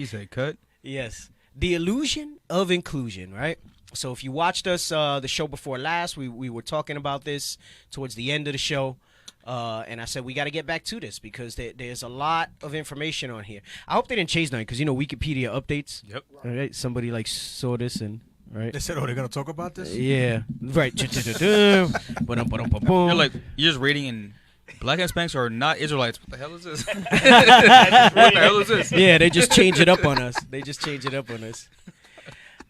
He said cut. Yes. The illusion of inclusion, right? So if you watched us the show before last, we were talking about this towards the end of the show. And I said we got to get back to this because there's a lot of information on here. I hope they didn't change nothing because, Wikipedia updates. Yep. All right. Somebody saw this and, right? They said, they're going to talk about this? Yeah. Right. You're like, you're just reading in Black Hispanics are not Israelites. What the hell is this? What the hell is this? Yeah, they just change it up on us.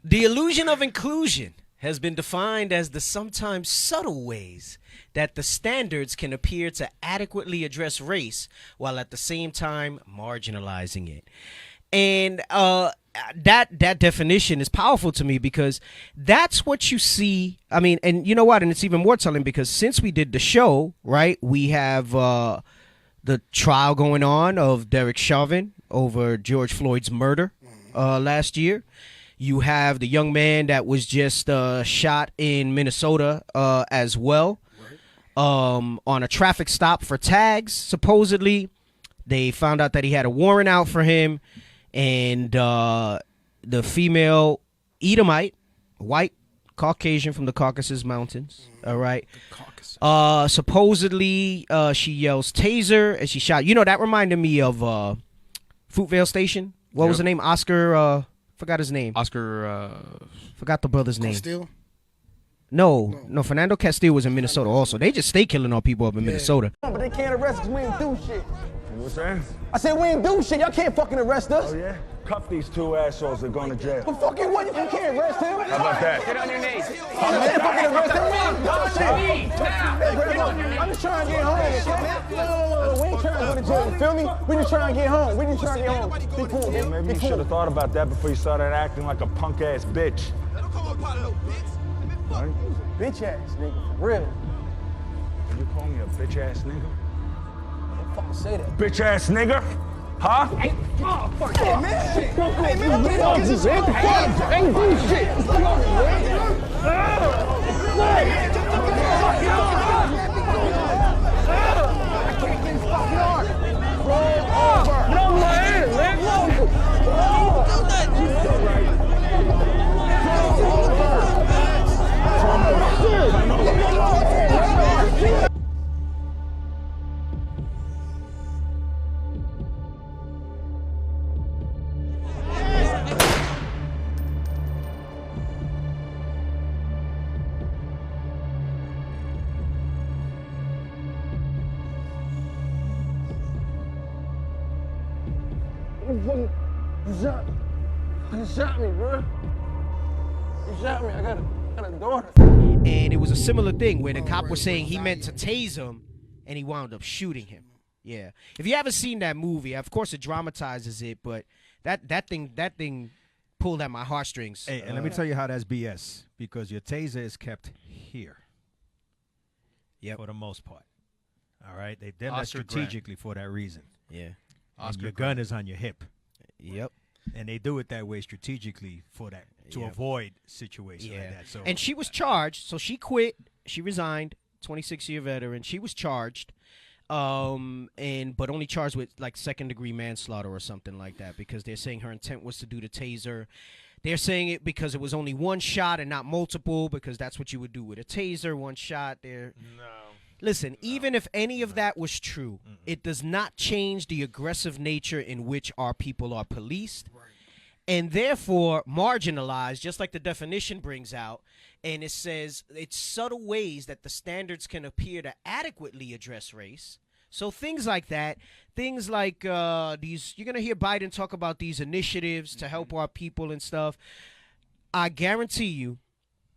The illusion of inclusion has been defined as the sometimes subtle ways that the standards can appear to adequately address race while at the same time marginalizing it. And that definition is powerful to me because that's what you see. I mean, and you know what? And it's even more telling because since we did the show, right, we have the trial going on of Derek Chauvin over George Floyd's murder last year. You have the young man that was just shot in Minnesota as well on a traffic stop for tags, supposedly. They found out that he had a warrant out for him. And the female Edomite, white Caucasian from the Caucasus Mountains, all right? Supposedly she yells taser as she shot. That reminded me of Fruitvale Station. What was the name? Oscar... forgot his name. Forgot the brother's name. Castile? No, Fernando Castile was in Minnesota also. They just stay killing all people up in Minnesota. But they can't arrest us, we ain't do shit. What's that? I said we ain't do shit, y'all can't fucking arrest us. Oh, yeah? Cuff these two assholes, they're going to jail. But fucking what, you can't arrest him? How about that? Get on your knees. I can't fucking arrest him, we ain't do shit. I'm just trying to get home, okay? We ain't trying to go to jail, you feel me? We just trying to get home, Be cool, Yeah, maybe you should have thought about that before you started acting like a punk-ass bitch. Right? Bitch ass nigga, for real. You call me a bitch-ass nigga? Don't fucking say that. Bitch-ass nigga? Huh? Hey, oh, fuck that, man. Shit. Hey, man, get off this shit. Ain't do shit. I can't get his fucking arm. Roll over. Get over my head, man. You shot me, bro. You shot me. I got a daughter. And it was a similar thing where the cop was saying he meant to tase him, and he wound up shooting him. Yeah. If you haven't seen that movie, of course it dramatizes it, but that thing pulled at my heartstrings. Hey, and let me tell you how that's BS. Because your taser is kept here. Yep. For the most part. All right? They've done that strategically for that reason. Yeah. Your gun is on your hip. Yep. And they do it that way strategically for that, to avoid situations like that. So, and she was charged, so she quit, she resigned, 26-year veteran. She was charged, but only charged with like second-degree manslaughter or something like that because they're saying her intent was to do the taser. They're saying it because it was only one shot and not multiple because that's what you would do with a taser, one shot. Listen, even if any of that was true, it does not change the aggressive nature in which our people are policed and therefore marginalized, just like the definition brings out. And it says it's subtle ways that the standards can appear to adequately address race. So things like that, things like these, you're going to hear Biden talk about these initiatives to help our people and stuff. I guarantee you,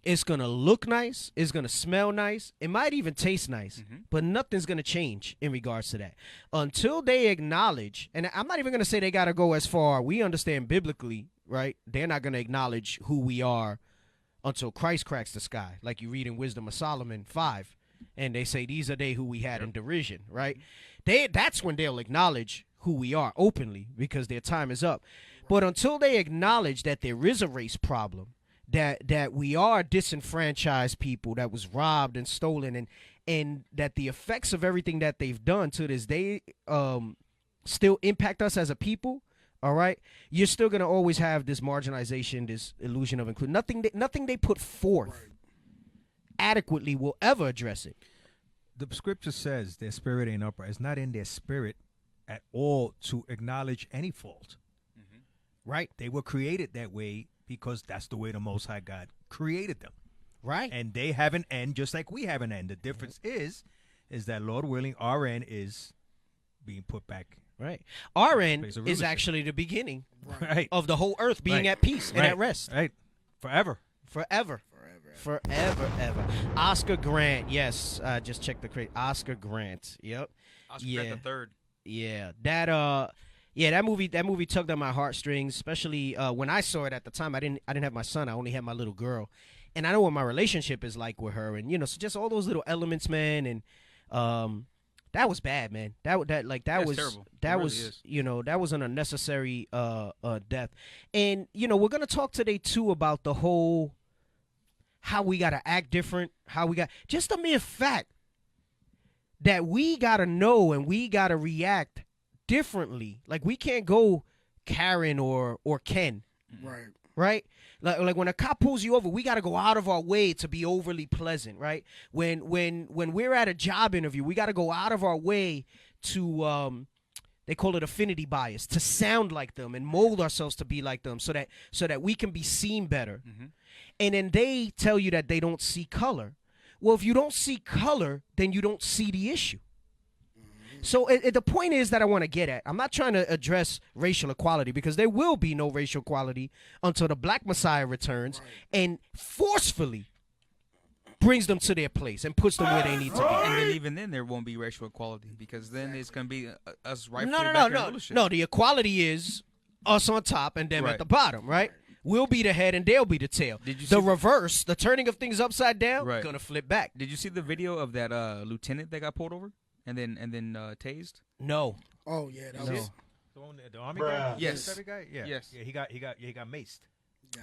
it's going to look nice. It's going to smell nice. It might even taste nice, but nothing's going to change in regards to that. Until they acknowledge, and I'm not even going to say they got to go as far. We understand biblically, right? They're not going to acknowledge who we are until Christ cracks the sky, like you read in Wisdom of Solomon 5. And they say, these are they who we had in derision, right? That's when they'll acknowledge who we are openly because their time is up. But until they acknowledge that there is a race problem, that we are disenfranchised people that was robbed and stolen and that the effects of everything that they've done to this day still impact us as a people, all right, you're still going to always have this marginalization, this illusion of inclusion. Nothing they put forth adequately will ever address it. The scripture says their spirit ain't upright. It's not in their spirit at all to acknowledge any fault. Right. They were created that way because that's the way the Most High God created them. Right. And they have an end just like we have an end. The difference is that, Lord willing, our end is being put back. Right. Our end Place of is rulership. actually the beginning Right. of the whole earth being at peace and at rest. Right. Forever. Forever. Ever. Oscar Grant. Yes. Just check the crate. Oscar Grant. Yep. Oscar Grant the third. Yeah. That movie tugged on my heartstrings, especially when I saw it at the time. I didn't have my son. I only had my little girl. And I know what my relationship is like with her, and so just all those little elements, man, and that was bad, man. That was terrible. That It was really is. that was an unnecessary death. And we're gonna talk today too about the whole how we gotta act different, just the mere fact that we gotta know and we gotta react differently. Like we can't go Karen or Ken. Right? Like when a cop pulls you over, we got to go out of our way to be overly pleasant, right? When we're at a job interview, we got to go out of our way to they call it affinity bias, to sound like them and mold ourselves to be like them so that we can be seen better. And then they tell you that they don't see color. Well, if you don't see color, then you don't see the issue. So the point is that I want to get at, I'm not trying to address racial equality because there will be no racial equality until the Black Messiah returns and forcefully brings them to their place and puts them where they need to be. And then even then there won't be racial equality because then it's going to be us rightfully back in rulership. No, the equality is us on top and them at the bottom, right? We'll be the head and they'll be the tail. The reverse, the turning of things upside down, going to flip back. Did you see the video of that lieutenant that got pulled over? And then tased? No. Oh yeah, that was The army guy? Yes. The guy? Yeah. Yes. Yeah, he got maced.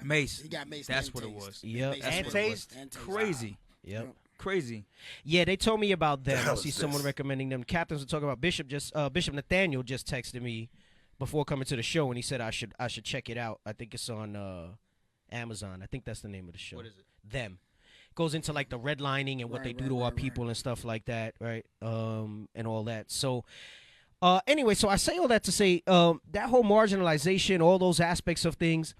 Mace. He got maced. That's and what it tased. was. Yep. Maced And what it was. tased? And tased. Crazy. Yep. Crazy. Yeah, they told me about them. I hell see is someone this? recommending them. Captains were talking about Bishop Nathaniel just texted me before coming to the show, and he said I should check it out. I think it's on Amazon. I think that's the name of the show. What is it? Them. Goes into like the redlining and what they do to our people and stuff like that, right? And all that. So anyway, so I say all that to say that whole marginalization, all those aspects of things,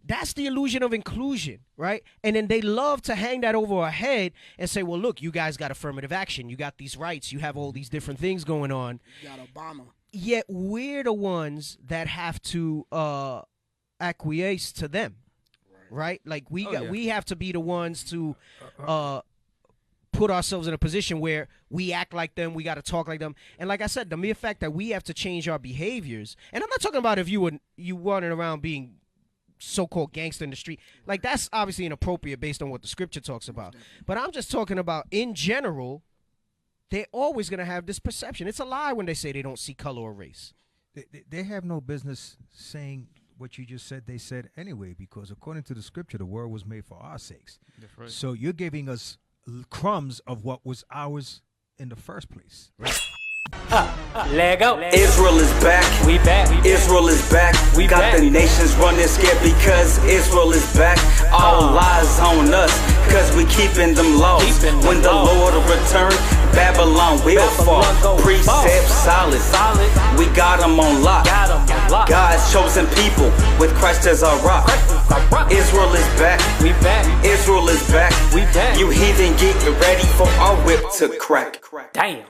that's the illusion of inclusion, right? And then they love to hang that over our head and say, well, look, you guys got affirmative action. You got these rights. You have all these different things going on. You got Obama. Yet we're the ones that have to acquiesce to them. Right, like we have to be the ones to put ourselves in a position where we act like them, we got to talk like them, and like I said, the mere fact that we have to change our behaviors. And I'm not talking about if you running around being so-called gangster in the street, like that's obviously inappropriate based on what the scripture talks about. But I'm just talking about in general, they're always gonna have this perception. It's a lie when they say they don't see color or race. They have no business saying what you just said. They said anyway, because according to the scripture, the world was made for our sakes. That's right. So you're giving us crumbs of what was ours in the first place. Lego. Israel is back. We back. Israel is back. We got the nations running scared because Israel is back. All lies on us because we keeping them laws. When the Lord will return, Babylon will fall. Precepts solid. We got them on lock. God's chosen people with Christ as our rock. Israel is back. We back. Israel is back. We back. You heathen, get ready for our whip to crack. Damn.